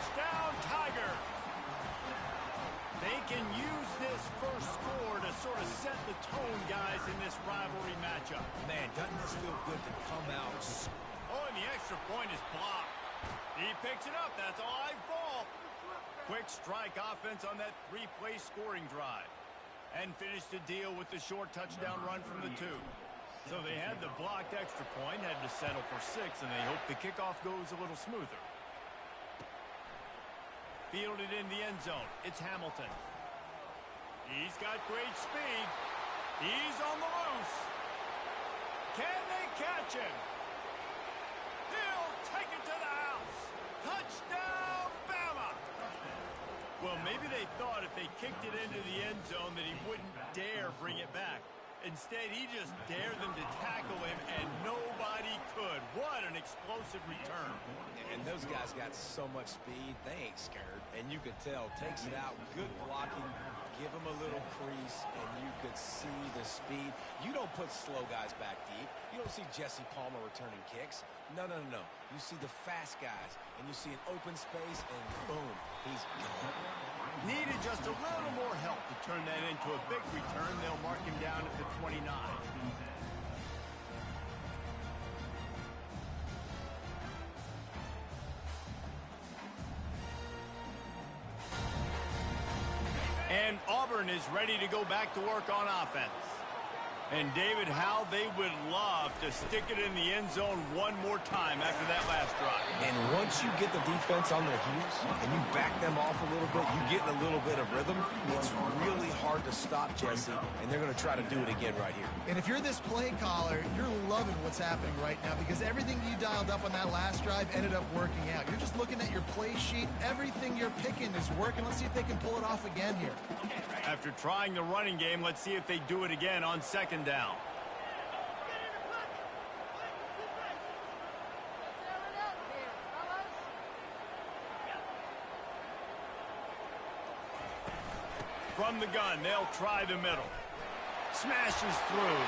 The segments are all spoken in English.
Touchdown, Tiger. They can use this first score to sort of set the tone, guys, in this rivalry matchup. Man, doesn't this feel good to come out? Oh, and the extra point is blocked. He picks it up. That's a live ball. Quick strike offense on that three-play scoring drive. And finished the deal with the short touchdown run from the 2. So they had the blocked extra point, had to settle for 6, and they hope the kickoff goes a little smoother. Fielded in the end zone. It's Hamilton. He's got great speed. He's on the loose. Can they catch him? He'll take it to the house. Touchdown, Bama! Well, maybe they thought if they kicked it into the end zone that he wouldn't dare bring it back. Instead, he just dared them to tackle him, and nobody could. What an explosive return. And those guys got so much speed, they ain't scared. And you could tell, takes it out, good blocking, give him a little crease, and you could see the speed. You don't put slow guys back deep. You don't see Jesse Palmer returning kicks. No. You see the fast guys, and you see an open space, and boom, he's gone. Needed just a little more help to turn that into a big return. They'll mark him down at the 29. And Auburn is ready to go back to work on offense. And David, how they would love to stick it in the end zone one more time after that last drive. And once you get the defense on their heels and you back them off a little bit, you get in a little bit of rhythm, it's really hard to stop Jesse, and they're going to try to do it again right here. And if you're this play caller, you're loving what's happening right now because everything you dialed up on that last drive ended up working out. You're just looking at your play sheet. Everything you're picking is working. Let's see if they can pull it off again here. After trying the running game, let's see if they do it again on second down. From the gun, they'll try the middle. Smashes through.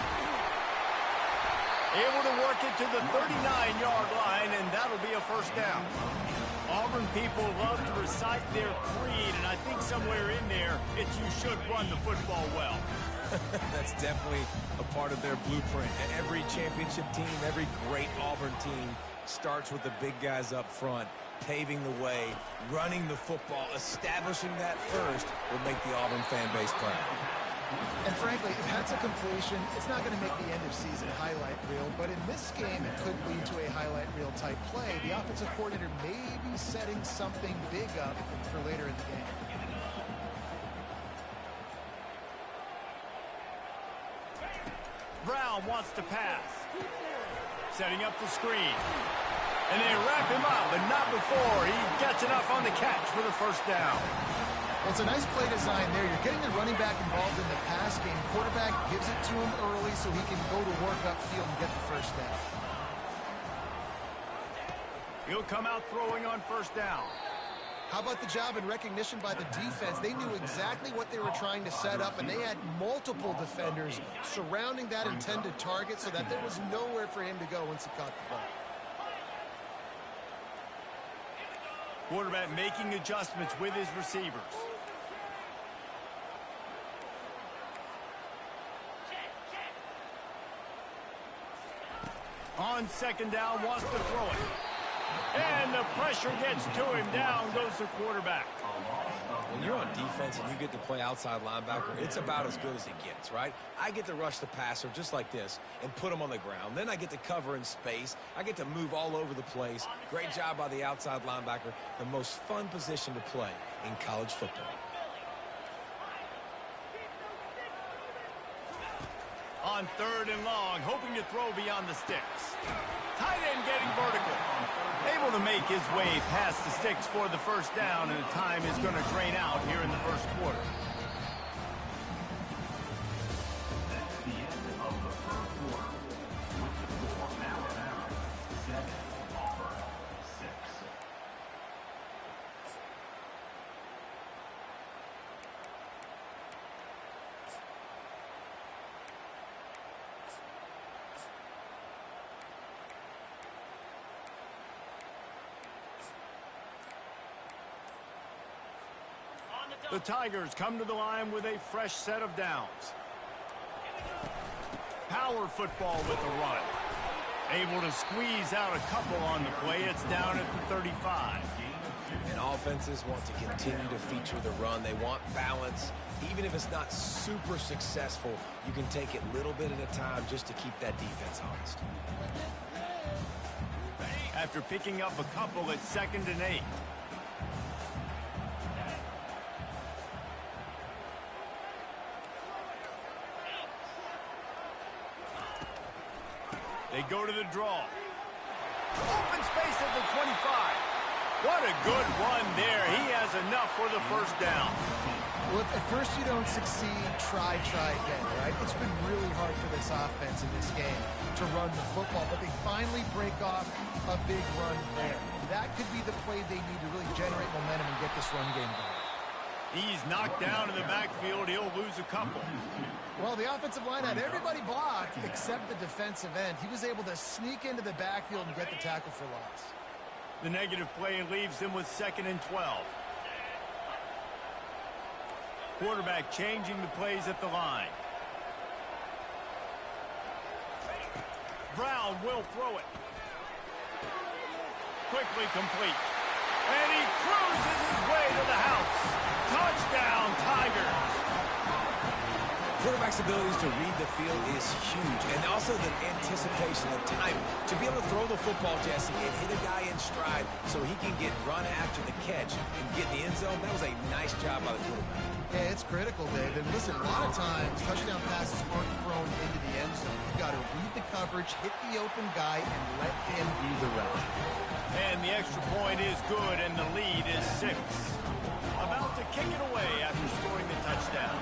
Able to work it to the 39-yard line, and that'll be a first down. Auburn people love to recite their creed, and I think somewhere in there, it's you should run the football well. That's definitely a part of their blueprint. And every championship team, every great Auburn team starts with the big guys up front, paving the way, running the football, establishing that first will make the Auburn fan base proud. And frankly, if that's a completion, it's not going to make the end-of-season highlight reel. But in this game, it could lead to a highlight reel type play. The offensive coordinator may be setting something big up for later in the game. Brown wants to pass. Setting up the screen. And they wrap him up, but not before he gets enough on the catch for the first down. Well, it's a nice play design there. You're getting the running back involved in the pass game. Quarterback gives it to him early so he can go to work upfield and get the first down. He'll come out throwing on first down. How about the job and recognition by the defense? They knew exactly what they were trying to set up, and they had multiple defenders surrounding that intended target so that there was nowhere for him to go once he caught the ball. Quarterback making adjustments with his receivers. On second down, wants to throw it. And the pressure gets to him. Down goes the quarterback. When you're on defense and you get to play outside linebacker, it's about as good as it gets, right? I get to rush the passer just like this and put him on the ground. Then I get to cover in space. I get to move all over the place. Great job by the outside linebacker. The most fun position to play in college football. On third and long, hoping to throw beyond the sticks. Tight end getting vertical. Able to make his way past the sticks for the first down, and the time is going to drain out here in the first quarter. That's the end of the first quarter. With the score now at 7, Auburn 6. The Tigers come to the line with a fresh set of downs. Power football with the run. Able to squeeze out a couple on the play. It's down at the 35. And offenses want to continue to feature the run. They want balance. Even if it's not super successful, you can take it little bit at a time just to keep that defense honest. After picking up a couple, it's 2nd and 8. They go to the draw. Open space at the 25. What a good run there. He has enough for the first down. Well, if at first you don't succeed, try again, right? It's been really hard for this offense in this game to run the football, but they finally break off a big run there. That could be the play they need to really generate momentum and get this run game going. He's knocked down in the backfield. He'll lose a couple. Well, the offensive line had everybody blocked except the defensive end. He was able to sneak into the backfield and get the tackle for loss. The negative play leaves him with 2nd and 12. Quarterback changing the plays at the line. Brown will throw it. Quickly complete. And he cruises his way to the house. Touchdown, Tigers. Quarterback's abilities to read the field is huge, and also the anticipation of timing. To be able to throw the football, Jesse, and hit a guy in stride so he can get run after the catch and get in the end zone, that was a nice job by the quarterback. Yeah, it's critical, Dave. And listen, a lot of times, touchdown passes aren't thrown into the end zone. You've got to read the coverage, hit the open guy, and let him do the rest. And the extra point is good, and the lead is 6. About to kick it away after scoring the touchdown.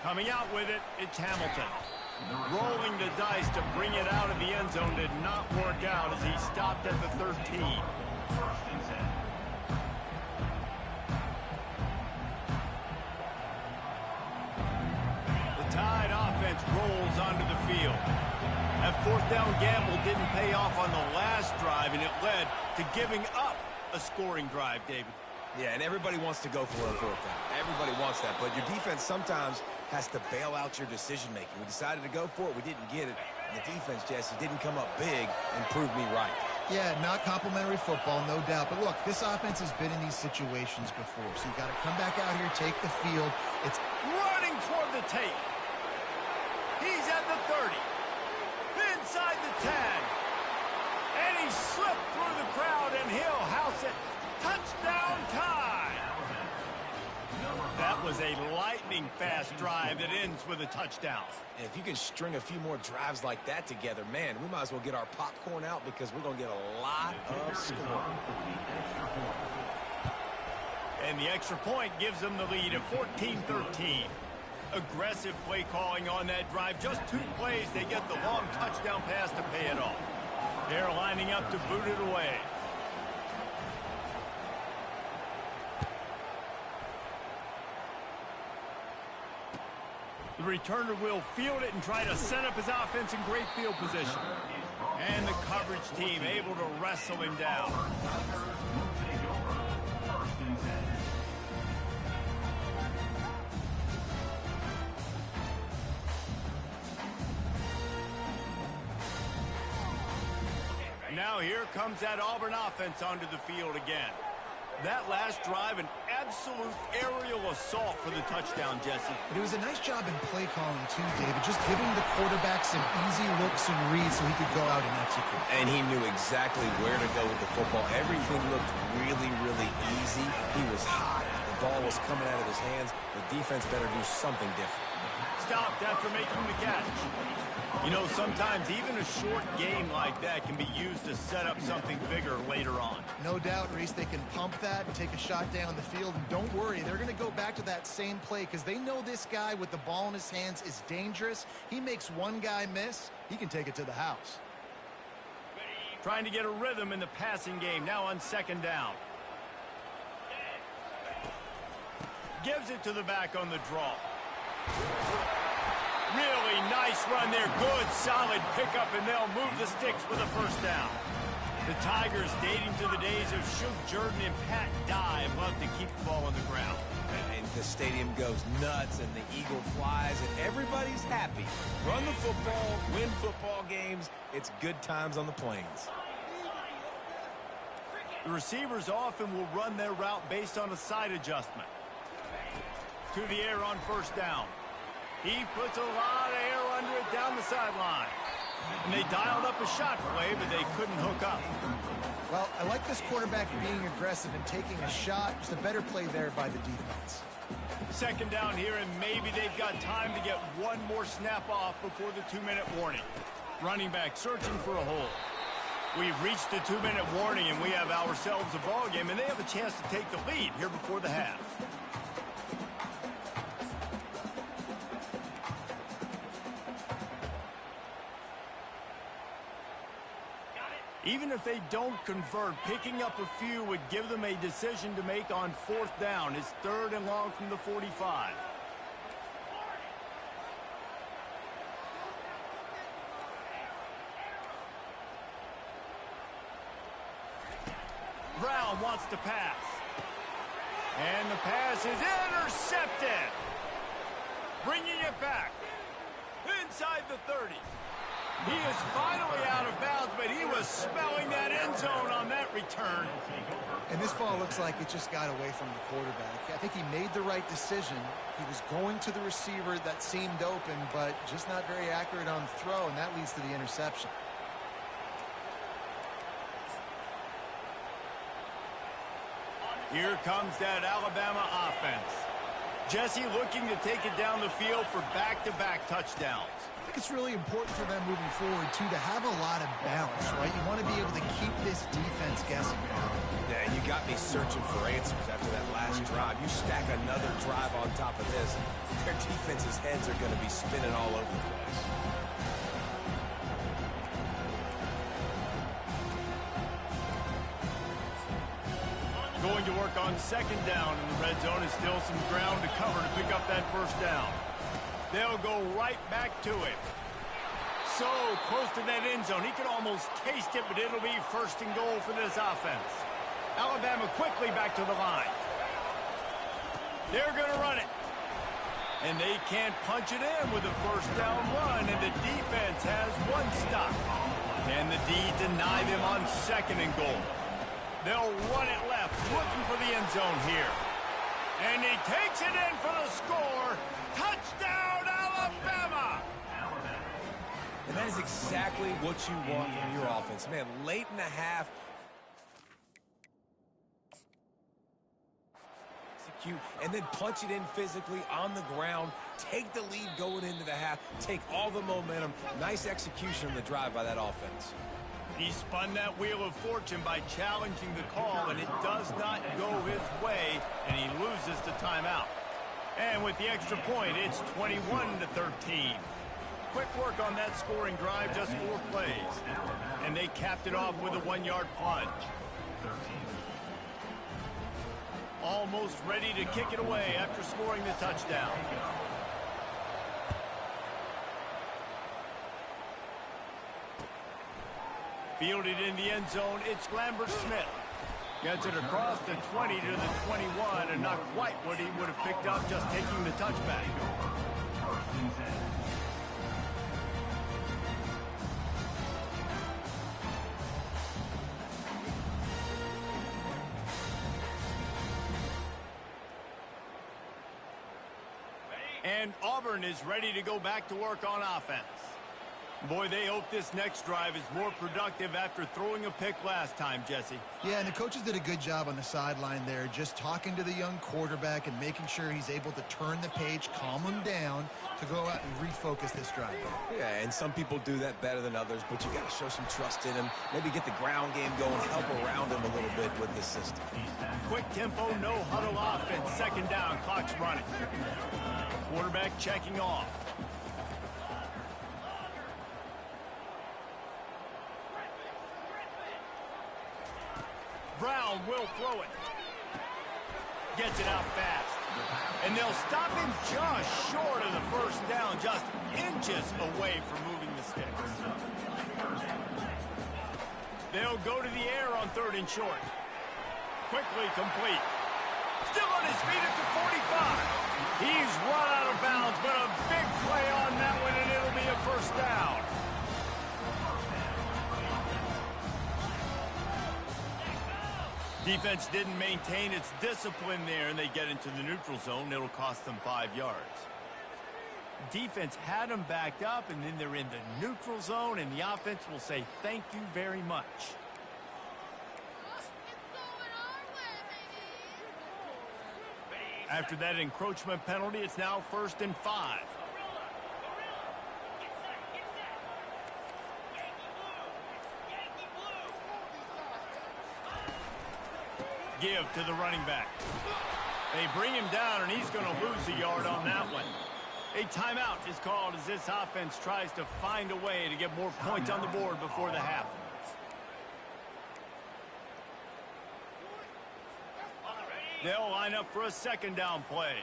Coming out with it, it's Hamilton. Rolling the dice to bring it out of the end zone did not work out as he stopped at the 13. The Tide offense rolls onto the field. That 4th down gamble didn't pay off on the last drive, and it led to giving up a scoring drive, David. Yeah, and everybody wants to go for a 4th down. Everybody wants that, but your defense sometimes has to bail out your decision-making. We decided to go for it. We didn't get it. The defense, Jesse, didn't come up big and prove me right. Yeah, not complimentary football, no doubt. But look, this offense has been in these situations before, so you got to come back out here, take the field. It's running toward the tape. He's at the 30. Inside the 10. And he slipped through the crowd, and he'll house it. Touchdown, Tide. That was a lightning-fast drive that ends with a touchdown. And if you can string a few more drives like that together, man, we might as well get our popcorn out because we're going to get a lot of scoring. And the extra point gives them the lead at 14-13. Aggressive play calling on that drive. Just 2 plays, they get the long touchdown pass to pay it off. They're lining up to boot it away. The returner will field it and try to set up his offense in great field position. And the coverage team able to wrestle him down. Now here comes that Auburn offense onto the field again. That last drive, an absolute aerial assault for the touchdown, Jesse. But it was a nice job in play calling, too, David. Just giving the quarterback some easy looks and reads so he could go out and execute. And he knew exactly where to go with the football. Everything looked really, really easy. He was hot. The ball was coming out of his hands. The defense better do something different. Stopped after making the catch. You know, sometimes even a short game like that can be used to set up something bigger later on. No doubt, Reese, they can pump that and take a shot down the field. And don't worry, they're going to go back to that same play because they know this guy with the ball in his hands is dangerous. He makes one guy miss, he can take it to the house. Trying to get a rhythm in the passing game, now on 2nd down. Gives it to the back on the draw. Really nice Nice run there. Good, solid pickup, and they'll move the sticks for the first down. The Tigers, dating to the days of Shug Jordan and Pat Dye, love to keep the ball on the ground. And the stadium goes nuts, and the eagle flies, and everybody's happy. Run the football, win football games. It's good times on the plains. The receivers often will run their route based on a side adjustment. To the air on first down. He puts a lot of air under it down the sideline. And they dialed up a shot play, but they couldn't hook up. Well, I like this quarterback being aggressive and taking a shot. Just a better play there by the defense. Second down here, and maybe they've got time to get one more snap off before the 2-minute warning. Running back searching for a hole. We've reached the 2-minute warning, and we have ourselves a ball game, and they have a chance to take the lead here before the half. Even if they don't convert, picking up a few would give them a decision to make on fourth down. It's 3rd and long from the 45. Brown wants to pass. And the pass is intercepted. Bringing it back. Inside the 30. He is finally out of bounds, but he was smelling that end zone on that return. And this ball looks like it just got away from the quarterback. I think he made the right decision. He was going to the receiver that seemed open, but just not very accurate on the throw, and that leads to the interception. Here comes that Alabama offense. Jesse looking to take it down the field for back-to-back touchdowns. I think it's really important for them moving forward, too, to have a lot of balance, right? You want to be able to keep this defense guessing now. Yeah, you got me searching for answers after that last drive. You stack another drive on top of this, their defense's heads are going to be spinning all over the place. Going to work on second down in the red zone. Is still some ground to cover to pick up that first down. They'll go right back to it. So close to that end zone. He could almost taste it, but it'll be 1st and goal for this offense. Alabama quickly back to the line. They're going to run it. And they can't punch it in with a first down run, and the defense has one stop. Can the D deny them on 2nd and goal? They'll run it left, looking for the end zone here. And he takes it in for the score. Touchdown, Alabama! And that is exactly what you want from your offense. Man, late in the half, execute, and then punch it in physically on the ground. Take the lead going into the half. Take all the momentum. Nice execution on the drive by that offense. He spun that wheel of fortune by challenging the call, and it does not go his way, and he loses the timeout. And with the extra point, it's 21-13. Quick work on that scoring drive, just 4 plays. And they capped it off with a 1-yard plunge. Almost ready to kick it away after scoring the touchdown. Fielded in the end zone, it's Lambert Smith. Gets it across the 20 to the 21, and not quite what he would have picked up just taking the touchback. And Auburn is ready to go back to work on offense. Boy, they hope this next drive is more productive after throwing a pick last time, Jesse. Yeah, and the coaches did a good job on the sideline there, just talking to the young quarterback and making sure he's able to turn the page, calm him down, to go out and refocus this drive. Yeah, and some people do that better than others, but you got to show some trust in him. Maybe get the ground game going, help around him a little bit with this system. Quick tempo, no huddle offense. Second down, clock's running. Quarterback checking off. Brown will throw it. Gets it out fast. And they'll stop him just short of the first down. just inches away from moving the sticks. They'll go to the air on 3rd and short. Quickly complete. Still on his feet at the 45. He's run out of bounds, but a big play on that one, and it'll be a first down. Defense didn't maintain its discipline there, and they get into the neutral zone. It'll cost them 5 yards. Defense had them backed up, and then they're in the neutral zone, and the offense will say thank you very much. After that encroachment penalty, it's now 1st and 5. Give to the running back. They bring him down, and he's going to lose a yard on that one. A timeout is called as this offense tries to find a way to get more points on the board before the half. They'll line up for a 2nd down play.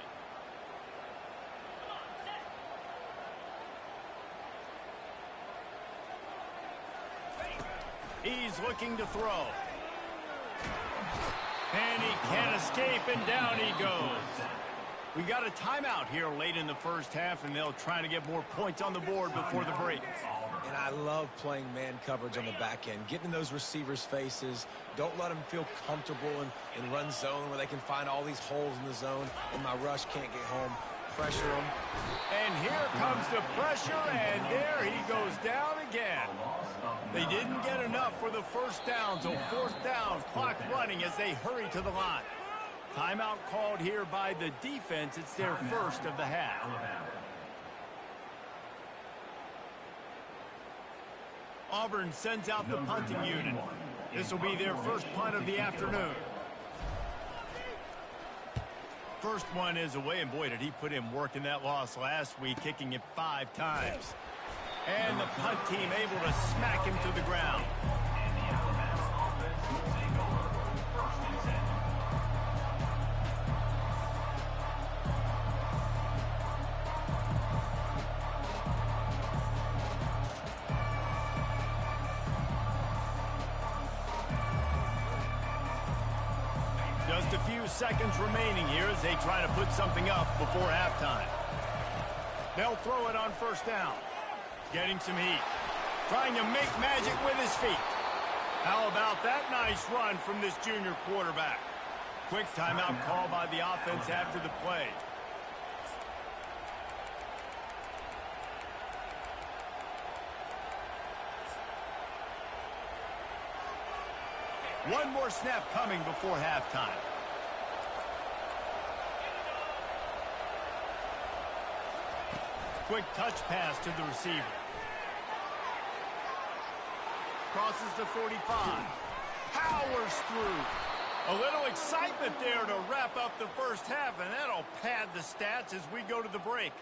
He's looking to throw. And he can't escape, and down he goes. We got a timeout here late in the first half, and they'll try to get more points on the board before the break. And I love playing man coverage on the back end, getting in those receivers' faces. Don't let them feel comfortable in run zone where they can find all these holes in the zone, and my rush can't get home. Pressure them. And here comes the pressure, and there he goes down again. They didn't get enough for the first down, so 4th down, clock running as they hurry to the line. Timeout called here by the defense. It's their first of the half. Auburn sends out the punting unit. This will be their first punt of the afternoon. First one is away, and boy, did he put in work in that loss last week, kicking it 5 times. And the punt team able to smack him to the ground. Just a few seconds remaining here as they try to put something up before halftime. They'll throw it on 1st down. Getting some heat. Trying to make magic with his feet. How about that nice run from this junior quarterback? Quick timeout call by the offense after the play. One more snap coming before halftime. Quick touch pass to the receiver. Crosses the 45. Powers through. A little excitement there to wrap up the first half, and that'll pad the stats as we go to the break.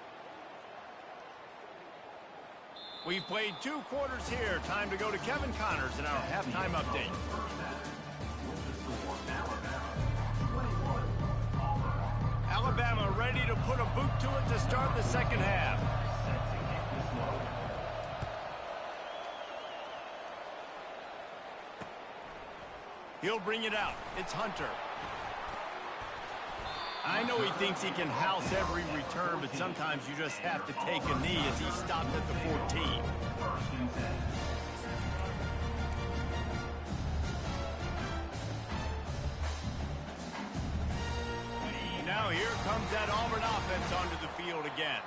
We've played 2 quarters here. Time to go to Kevin Connors in our halftime update. Alabama ready to put a boot to it to start the second half. He'll bring it out. It's Hunter. I know he thinks he can house every return, but sometimes you just have to take a knee as he stopped at the 14. Now here comes that Auburn offense onto the field again.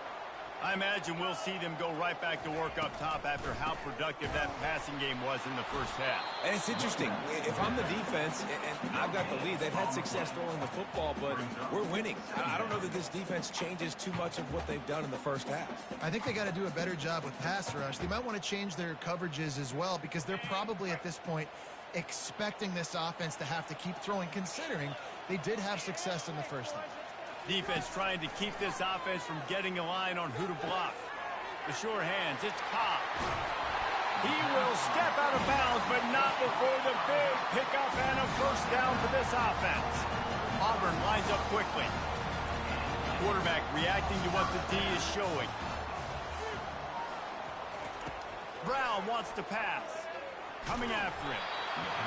I imagine we'll see them go right back to work up top after how productive that passing game was in the first half. And it's interesting. If I'm the defense and I've got the lead, they've had success throwing the football, but we're winning. I don't know that this defense changes too much of what they've done in the first half. I think they got to do a better job with pass rush. They might want to change their coverages as well, because they're probably at this point expecting this offense to have to keep throwing, considering they did have success in the first half. Defense trying to keep this offense from getting a line on who to block. The sure hands, it's Cobb. He will step out of bounds, but not before the big pickup and a first down for this offense. Auburn lines up quickly. Quarterback reacting to what the D is showing. Brown wants to pass. Coming after him.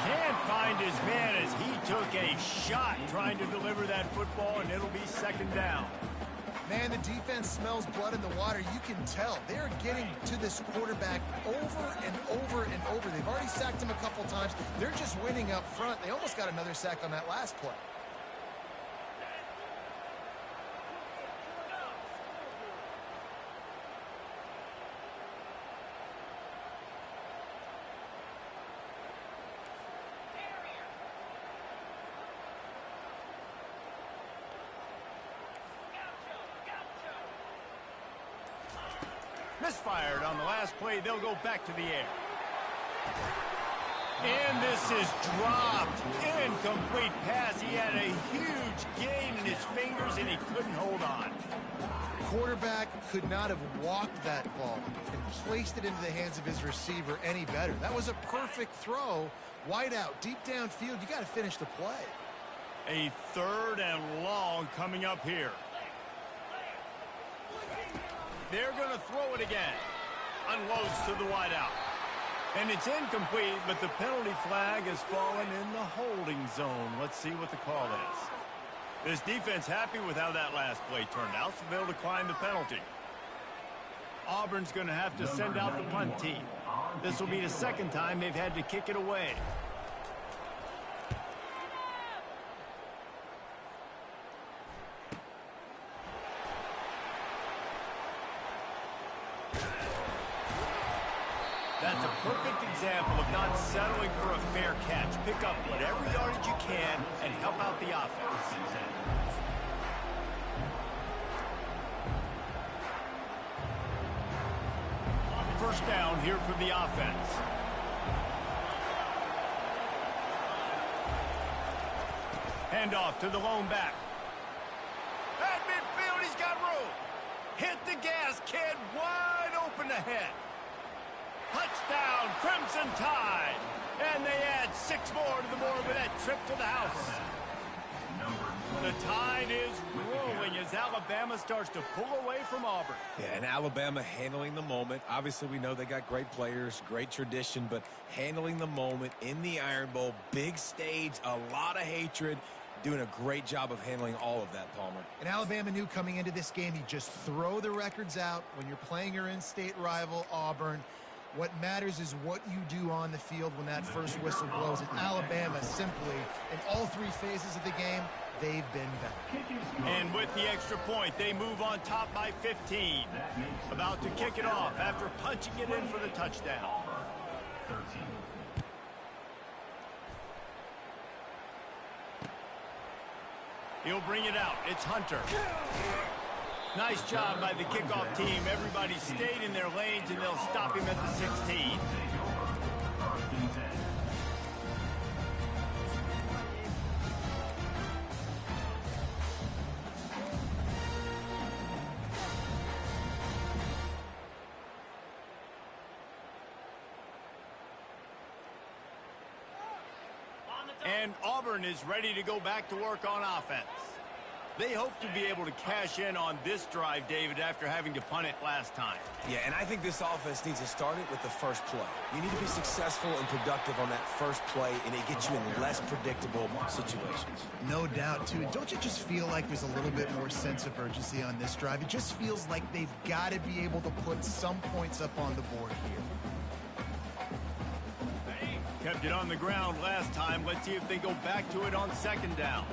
Can't find his man as he took a shot trying to deliver that football, and it'll be second down. Man, the defense smells blood in the water. You can tell. They're getting to this quarterback over and over and over. They've already sacked him a couple times. They're just winning up front. They almost got another sack on that last play. Misfired on the last play. They'll go back to the air. And this is dropped. Incomplete pass. He had a huge gain in his fingers, and he couldn't hold on. Quarterback could not have walked that ball and placed it into the hands of his receiver any better. That was a perfect throw. Wide out, deep downfield. You got to finish the play. A 3rd and long coming up here. They're going to throw it again. Unloads to the wideout. And it's incomplete, but the penalty flag has fallen in the holding zone. Let's see what the call is. This defense happy with how that last play turned out, so they'll decline the penalty. Auburn's going to have to send out the punt team. This will be the second time they've had to kick it away. That's a perfect example of not settling for a fair catch. Pick up whatever yardage you can and help out the offense. First down here for the offense. Handoff to the lone back. At midfield, he's got room. Hit the gas, kid. Wide open ahead. Touchdown, Crimson Tide. And they add 6 more to the board with that trip to the house. The Tide is rolling as Alabama starts to pull away from Auburn. Yeah, and Alabama handling the moment. Obviously, we know they got great players, great tradition, but handling the moment in the Iron Bowl, big stage, a lot of hatred, doing a great job of handling all of that, Palmer. And Alabama knew coming into this game, you just throw the records out when you're playing your in-state rival, Auburn. What matters is what you do on the field when that first whistle blows. And Alabama simply, in all 3 phases of the game, they've been better. And with the extra point, they move on top by 15. About to kick it off after punching it in for the touchdown. He'll bring it out. It's Hunter. Nice job by the kickoff team. Everybody stayed in their lanes, and they'll stop him at the 16. And Auburn is ready to go back to work on offense. They hope to be able to cash in on this drive, David, after having to punt it last time. Yeah, and I think this offense needs to start it with the first play. You need to be successful and productive on that first play, and it gets you in less predictable situations. No doubt, too. Don't you just feel like there's a little bit more sense of urgency on this drive? It just feels like they've got to be able to put some points up on the board here. Kept it on the ground last time. Let's see if they go back to it on second down.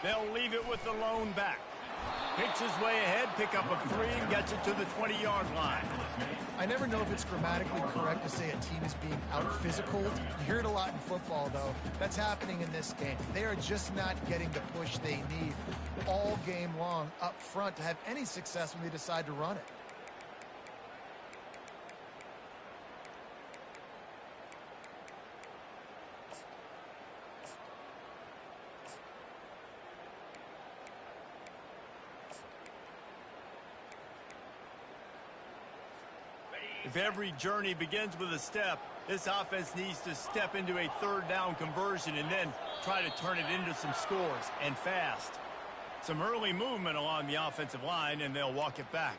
They'll leave it with the lone back. Picks his way ahead, pick up a 3, and gets it to the 20-yard line. I never know if it's grammatically correct to say a team is being out-physicaled. You hear it a lot in football, though. That's happening in this game. They are just not getting the push they need all game long up front to have any success when they decide to run it. If every journey begins with a step, This offense needs to step into a third down conversion and then try to turn it into some scores, and fast. Some early movement along the offensive line, and they'll walk it back.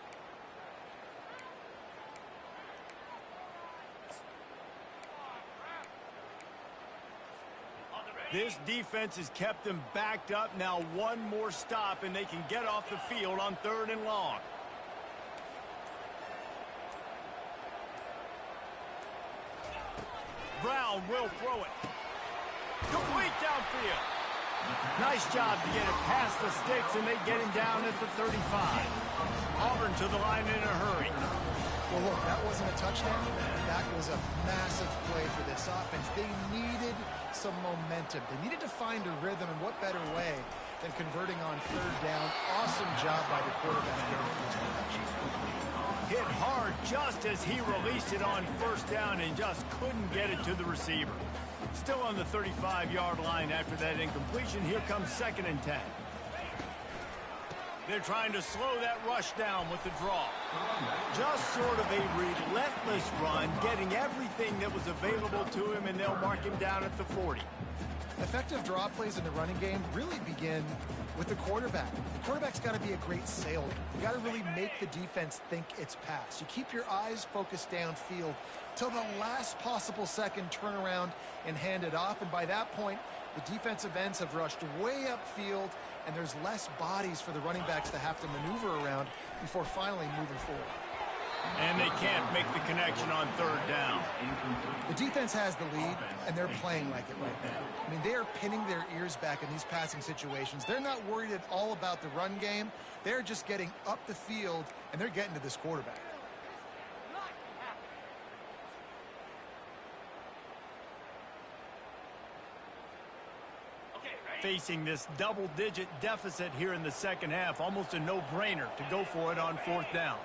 This defense has kept them backed up. Now one more stop, and they can get off the field on 3rd and long. Brown will throw it. Complete downfield. Nice job to get it past the sticks, and they get him down at the 35. Auburn to the line in a hurry. Well, look, that wasn't a touchdown. That was a massive play for this offense. They needed some momentum. They needed to find a rhythm, and what better way than converting on 3rd down. Awesome job by the quarterback getting his production. Hit hard just as he released it on 1st down and just couldn't get it to the receiver. Still on the 35-yard line after that incompletion. Here comes 2nd and 10. They're trying to slow that rush down with the draw. Just sort of a relentless run, getting everything that was available to him, and they'll mark him down at the 40. Effective draw plays in the running game really begin with the quarterback. The quarterback's got to be a great salesman. You got to really make the defense think it's pass. You keep your eyes focused downfield till the last possible second, turn around and hand it off. And by that point, the defensive ends have rushed way upfield, and there's less bodies for the running backs to have to maneuver around before finally moving forward. And they can't make the connection on 3rd down. The defense has the lead, and they're playing like it right now. I mean, they are pinning their ears back in these passing situations. They're not worried at all about the run game. They're just getting up the field, and they're getting to this quarterback. Facing this double-digit deficit here in the 2nd half, almost a no-brainer to go for it on 4th down.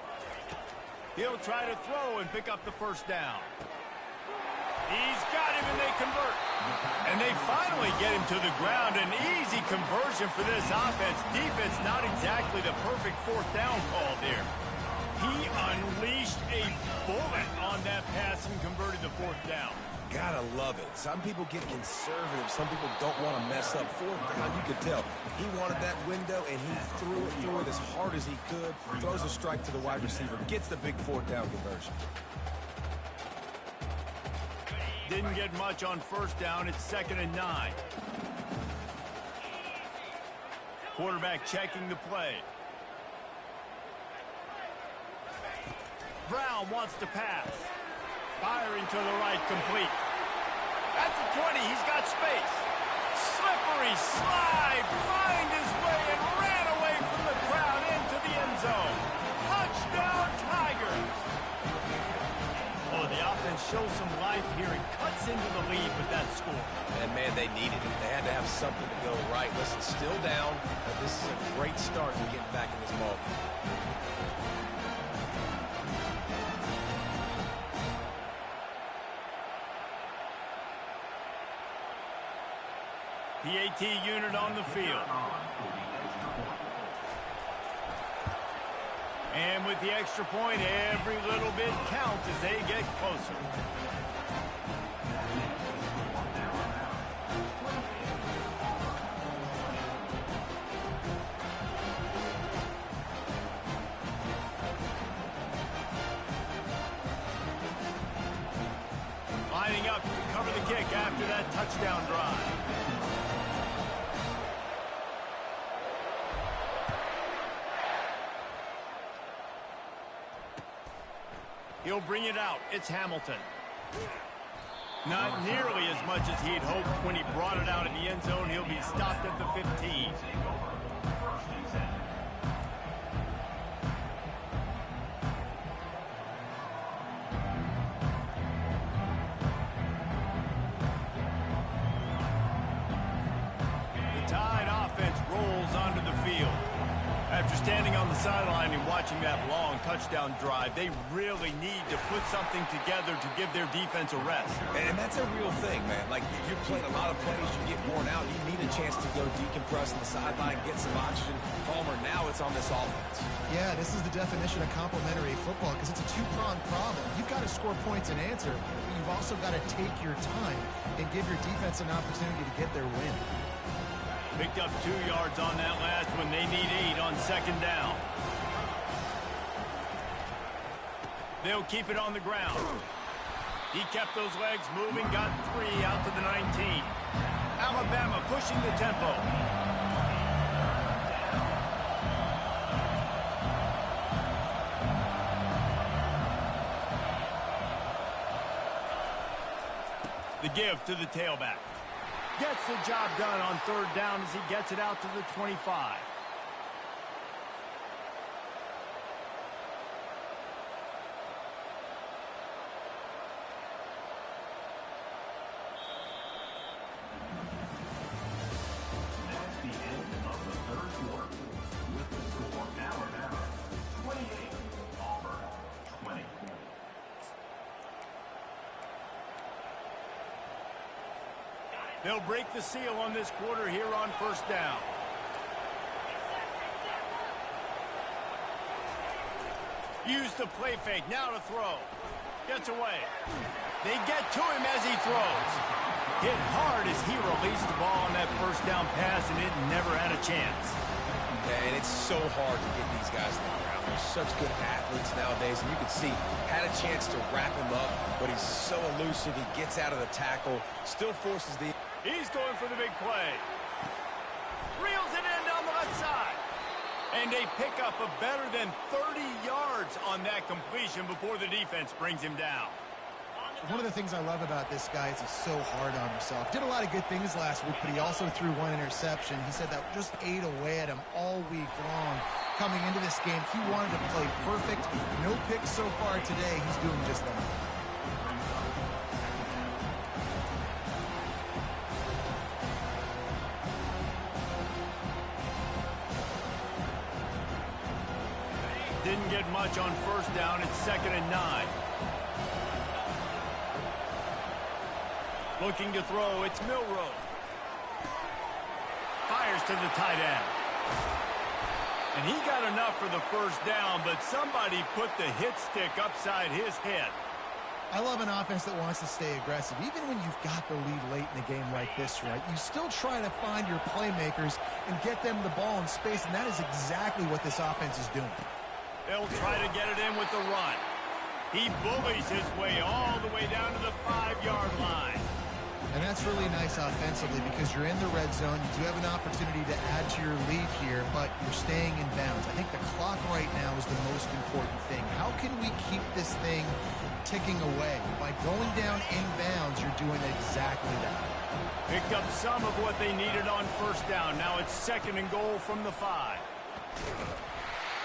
He'll try to throw and pick up the 1st down. He's got him, and they convert. And they finally get him to the ground. An easy conversion for this offense. Defense not exactly the perfect 4th down call there. He unleashed a bullet on that pass and converted the 4th down. Gotta love it. Some people get conservative. Some people don't want to mess up 4th down. You could tell he wanted that window, and he threw it as hard as he could. Throws a strike to the wide receiver. Gets the big 4th down conversion. Didn't get much on 1st down. It's 2nd and 9. Quarterback checking the play. Brown wants to pass. Firing to the right, complete. At the 20, he's got space. Slippery slide, find his way, and ran away from the crowd into the end zone. Touchdown, Tigers! Oh, the offense shows some life here and cuts into the lead with that score. And, man, they needed it. They had to have something to go right. Listen, still down, but this is a great start to getting back in this ballgame. PAT unit on the field. And with the extra point, every little bit counts as they get closer. Lining up to cover the kick after that touchdown drive. He'll bring it out. It's Hamilton. Not nearly as much as he'd hoped when he brought it out in the end zone. He'll be stopped at the 15. The Tide offense rolls onto the field. After standing on the sideline and watching that long touchdown drive, they really need to put something together to give their defense a rest. And that's a real thing, man. Like, if you're playing a lot of plays, you get worn out. You need a chance to go decompress on the sideline, get some oxygen. Palmer, now it's on this offense. Yeah, this is the definition of complementary football because it's a two-pronged problem. You've got to score points and answer, but you've also got to take your time and give your defense an opportunity to get their win. Picked up 2 yards on that last one. They need 8 on second down. They'll keep it on the ground. He kept those legs moving, got 3 out to the 19. Alabama pushing the tempo. The give to the tailback. Gets the job done on third down as he gets it out to the 25. That's the end of the third quarter. With the score, Alabama 28, Auburn 20. They'll break the seal on this quarter here on first down. Use the play fake. Now to throw. Gets away. They get to him as he throws. Hit hard as he released the ball on that first down pass, and it never had a chance. And it's so hard to get these guys to the ground. They're such good athletes nowadays, and you can see, had a chance to wrap him up, but he's so elusive. He gets out of the tackle, still forces the... He's going for the big play. Reels it in down the left side. And they pick up a better than 30 yards on that completion before the defense brings him down. One of the things I love about this guy is he's so hard on himself. Did a lot of good things last week, but he also threw 1 interception. He said that just ate away at him all week long. Coming into this game, he wanted to play perfect. No picks so far today. He's doing just that. Didn't get much on first down. It's 2nd and 9. Looking to throw. It's Milroe. Fires to the tight end. And he got enough for the first down, but somebody put the hit stick upside his head. I love an offense that wants to stay aggressive. Even when you've got the lead late in a game like this, right, you still try to find your playmakers and get them the ball in space, and that is exactly what this offense is doing. They'll try to get it in with the run. He bullies his way all the way down to the 5-yard line. And that's really nice offensively because you're in the red zone. You do have an opportunity to add to your lead here, but you're staying in bounds. I think the clock right now is the most important thing. How can we keep this thing ticking away? By going down in bounds, you're doing exactly that. Picked up some of what they needed on first down. Now it's 2nd and goal from the 5.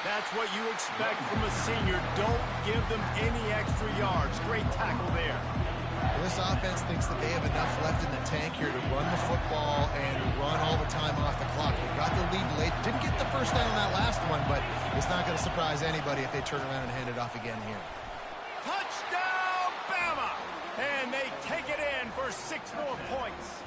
That's what you expect from a senior. Don't give them any extra yards. Great tackle there. This offense thinks that they have enough left in the tank here to run the football and run all the time off the clock. They got the lead late. Didn't get the first down on that last one, but it's not going to surprise anybody if they turn around and hand it off again here. Touchdown, Bama! And they take it in for 6 more points.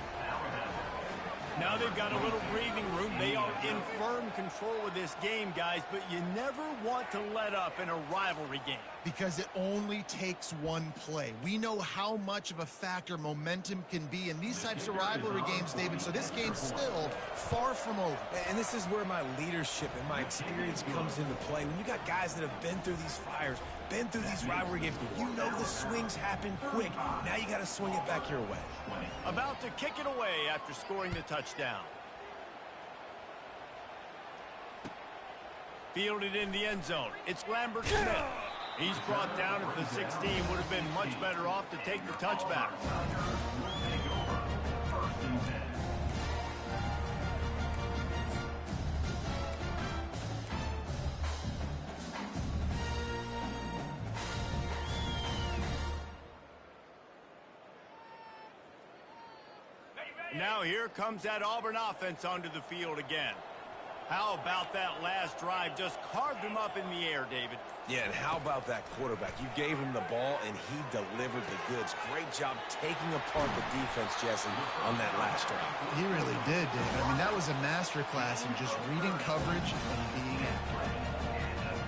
Now they've got a little breathing room. They are in firm control of this game, guys, but you never want to let up in a rivalry game. Because it only takes one play. We know how much of a factor momentum can be in these types of rivalry games, David, so this game's still far from over. And this is where my leadership and my experience comes into play. When you got guys that have been through these fires, been through these rivalry games, you know the swings happen quick. Now you got to swing it back your way. About to kick it away after scoring the touchdown. Fielded in the end zone. It's Lambert Smith. He's brought down at the 16. Would have been much better off to take the touchback. Now here comes that Auburn offense onto the field again. How about that last drive? Just carved him up in the air, David. Yeah, and how about that quarterback? You gave him the ball, and he delivered the goods. Great job taking apart the defense, Jesse, on that last drive. He really did, David. I mean, that was a masterclass in just reading coverage and being accurate.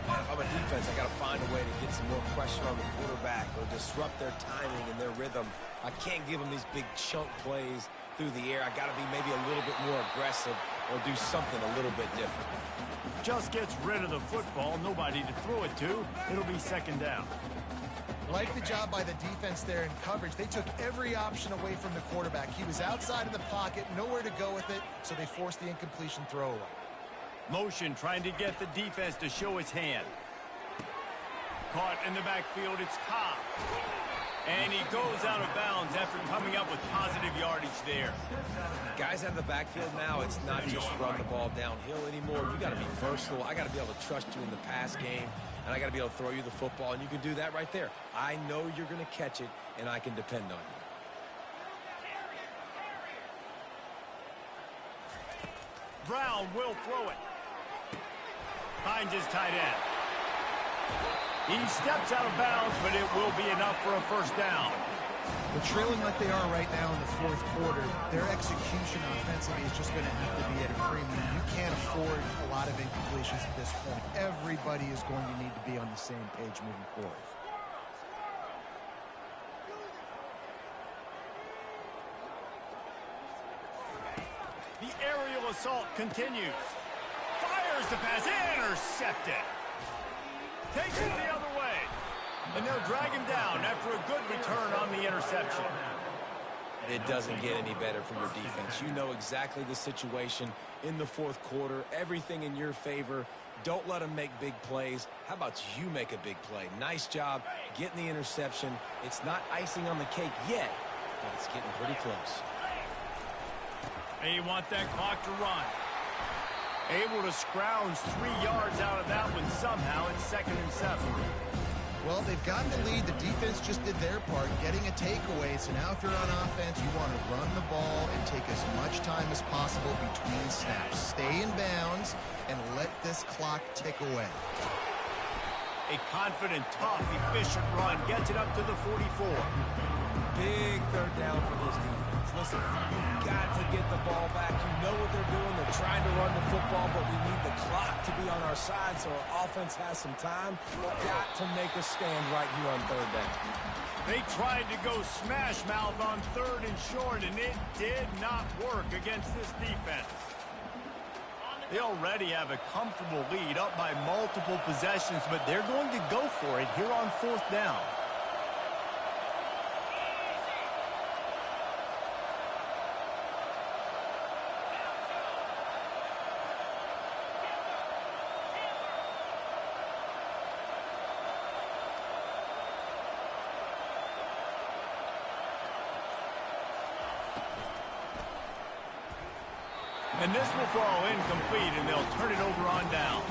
If I'm a defense, I got to find a way to get some more pressure on the quarterback or disrupt their timing and their rhythm. I can't give them these big chunk plays through the air. I got to be maybe a little bit more aggressive or do something a little bit different. Just gets rid of the football, nobody to throw it to. It'll be second down. Like the job by the defense there in coverage. They took every option away from the quarterback. He was outside of the pocket, nowhere to go with it, so they forced the incompletion throwaway. Motion trying to get the defense to show its hand. Caught in the backfield, it's Cobb. And he goes out of bounds after coming up with positive yardage there. Guys out of the backfield now, it's not just run the ball downhill anymore. You got to be versatile. I got to be able to trust you in the pass game, and I got to be able to throw you the football, and you can do that right there. I know you're going to catch it, and I can depend on you. Brown will throw it. Finds his tight end. He steps out of bounds, but it will be enough for a first down. They're trailing like they are right now in the fourth quarter. Their execution offensively is just going to have to be at a premium. You can't afford a lot of incompletions at this point. Everybody is going to need to be on the same page moving forward. The aerial assault continues. Fires the pass, intercepted. Takes it the other way. And they'll drag him down after a good return on the interception. It doesn't get any better for your defense. You know exactly the situation in the fourth quarter. Everything in your favor. Don't let them make big plays. How about you make a big play? Nice job getting the interception. It's not icing on the cake yet, but it's getting pretty close. They want that clock to run. Able to scrounge 3 yards out of that one somehow. It's 2nd and 7. Well, they've gotten the lead. The defense just did their part, getting a takeaway. So now if you're on offense, you want to run the ball and take as much time as possible between snaps. Stay in bounds and let this clock tick away. A confident, tough, efficient run gets it up to the 44. Big third down for this defense. Listen, you've got to get the ball back. You know what they're doing. They're trying to run the football, but we need the clock to be on our side so our offense has some time. We've got to make a stand right here on third down. They tried to go smash mouth on 3rd and short, and it did not work against this defense. They already have a comfortable lead, up by multiple possessions, but they're going to go for it here on 4th down. And this will fall incomplete, and they'll turn it over on downs.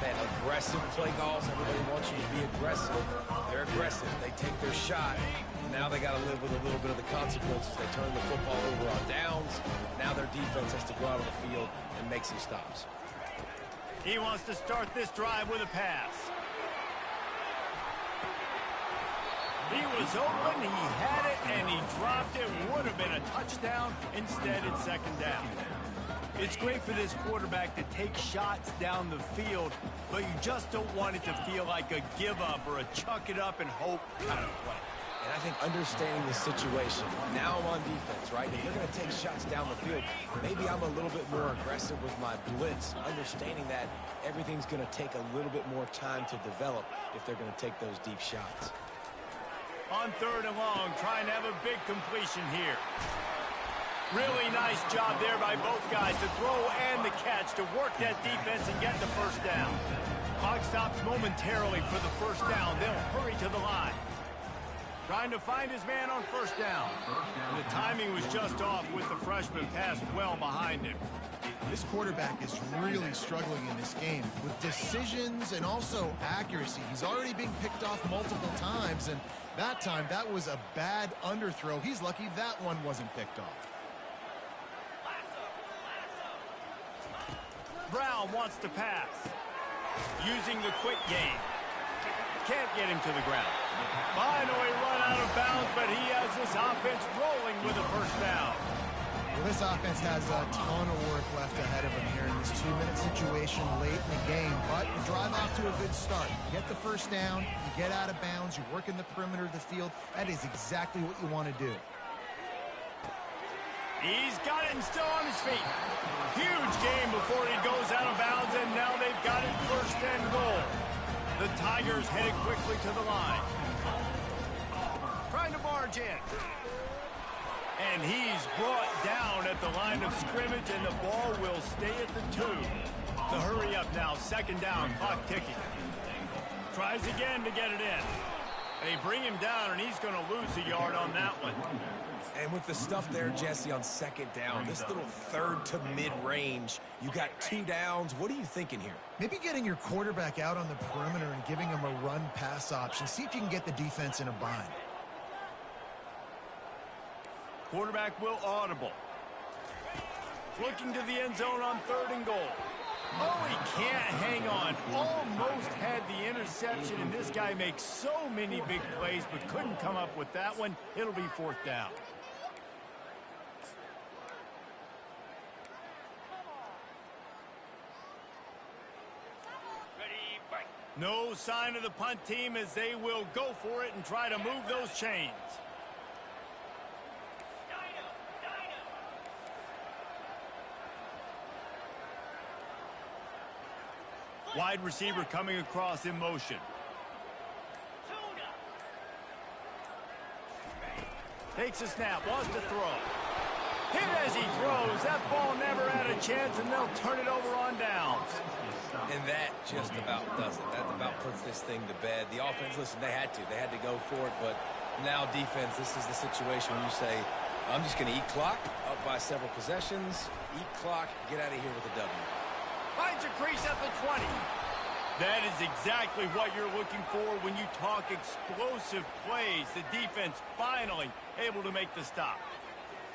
Man, aggressive play calls. Everybody wants you to be aggressive. They're aggressive. They take their shot. Now they got to live with a little bit of the consequences. They turn the football over on downs. Now their defense has to go out on the field and make some stops. He wants to start this drive with a pass. He was open, he had it, and he dropped it. Would have been a touchdown. Instead, it's 2nd down. It's great for this quarterback to take shots down the field, but you just don't want it to feel like a give-up or a chuck it up and hope kind of play. And I think understanding the situation, now I'm on defense, right? If they're going to take shots down the field, maybe I'm a little bit more aggressive with my blitz, understanding that everything's going to take a little bit more time to develop if they're going to take those deep shots. On 3rd and long, trying to have a big completion here. Really nice job there by both guys to throw and the catch to work that defense and get the first down. Clock stops momentarily for the first down. They'll hurry to the line. Trying to find his man on 1st down. And the timing was just off with the freshman pass well behind him. This quarterback is really struggling in this game with decisions and also accuracy. He's already being picked off multiple times, and that time that was a bad underthrow. He's lucky that one wasn't picked off. Brown wants to pass. Using the quick game. Can't get him to the ground. Finally run out of bounds, but he has this offense rolling with a first down. Well, this offense has a ton of work left ahead of them here in this 2-minute situation late in the game, but you drive off to a good start. You get the first down, you get out of bounds, you work in the perimeter of the field. That is exactly what you want to do. He's got it and still on his feet. Huge game before he goes out of bounds, and now they've got it first and goal. The Tigers headed quickly to the line. Trying to barge in. And he's brought down at the line of scrimmage, and the ball will stay at the 2. The hurry up now, second down, clock ticking. Tries again to get it in. They bring him down, and he's going to lose a yard on that one. And with the stuff there, Jesse, on second down, this little third to mid-range, you got 2 downs. What are you thinking here? Maybe getting your quarterback out on the perimeter and giving him a run-pass option. See if you can get the defense in a bind. Quarterback will audible. Looking to the end zone on 3rd and goal. Oh, he can't hang on. Almost had the interception, and this guy makes so many big plays, but couldn't come up with that one. It'll be 4th down. No sign of the punt team as they will go for it and try to move those chains. Wide receiver coming across in motion. Takes a snap, wants to throw. Hit as he throws. That ball never had a chance, and they'll turn it over on downs. And that just about does it. That about puts this thing to bed. The offense, listen, they had to go for it, but now defense, this is the situation when you say, I'm just going to eat clock, up by several possessions, eat clock, get out of here with a W. Finds a crease at the 20. That is exactly what you're looking for when you talk explosive plays. The defense finally able to make the stop.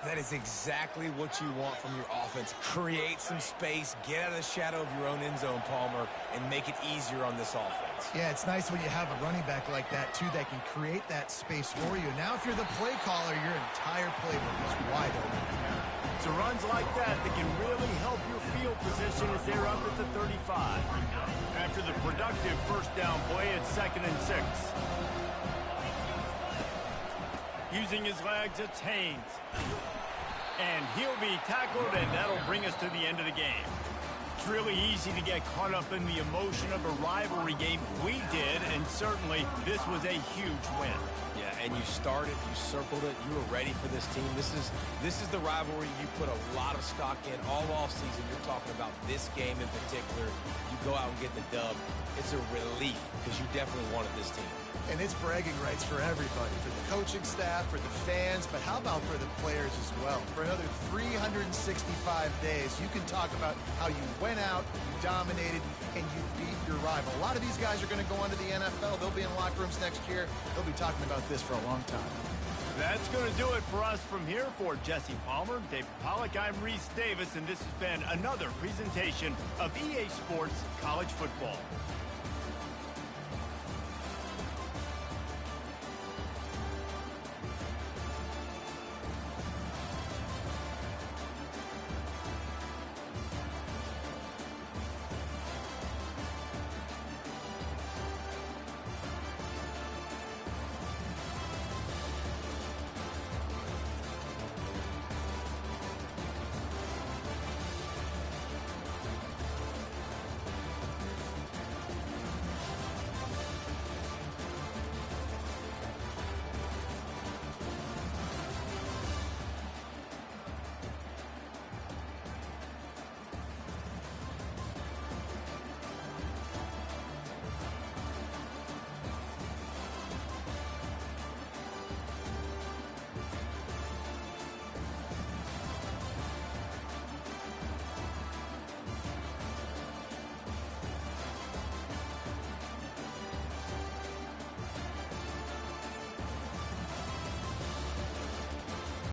That is exactly what you want from your offense. Create some space, get out of the shadow of your own end zone, Palmer, and make it easier on this offense. Yeah, it's nice when you have a running back like that, too, that can create that space for you. Now, if you're the play caller, your entire playbook is wide open. It's runs like that that can really help your field position as they're up at the 35. After the productive first down play, it's 2nd and 6. Using his legs, it's Haynes. And he'll be tackled, and that'll bring us to the end of the game. It's really easy to get caught up in the emotion of a rivalry game. We did, and certainly this was a huge win. Yeah, and you started, you circled it, you were ready for this team. This is the rivalry you put a lot of stock in all offseason. You're talking about this game in particular. You go out and get the dub. It's a relief because you definitely wanted this team. And it's bragging rights for everybody, for the coaching staff, for the fans, but how about for the players as well? For another 365 days, you can talk about how you went out, you dominated, and you beat your rival. A lot of these guys are going to go on to the NFL. They'll be in locker rooms next year. They'll be talking about this for a long time. That's going to do it for us from here. For Jesse Palmer, David Pollack, I'm Reese Davis, and this has been another presentation of EA Sports College Football.